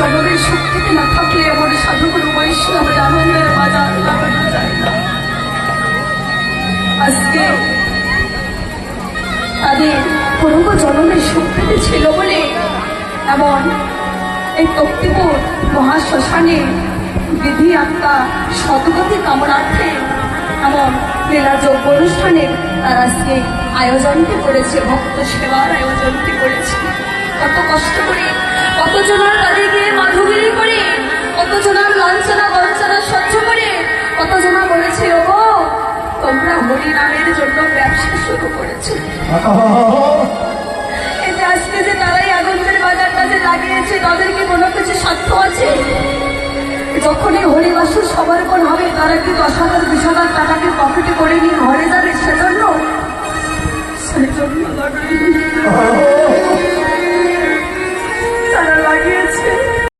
জনমের শক্তিতে না থাকলে এমন সাধুগুরু বৈষ্ণবের আনন্দের বাজার লাগানো যায় না। আজকে তাদের পূর্ব জনমের শক্তিতে ছিল বলে এমন এই তক্তিপুর মহাশ্মশানে বিধি আত্মা সদ্গতি কামনার্থে এমন লীলাযোগ্য অনুষ্ঠানে তার আজকে আয়োজনটি করেছে, ভক্ত সেবার আয়োজনটি করেছে। কত কষ্ট করে, কতজনার তাদেরকে মাধুগিরি করে, কতজনার লাঞ্ছনা বঞ্চনা সহ্য করে, কতজনা বলেছে ওগো তোমরা হরি নামের জন্য ব্যবসা শুরু করেছো। এতে আজকে যে তারাই আনন্দের বাজারটা যে লাগিয়েছে তাদেরকে কোনো কিছু স্বার্থ আছে? যখনই হরিবাসের সমর্পণ হবে তারা কি 10,000 20,000 টাকাকে পকেটে করে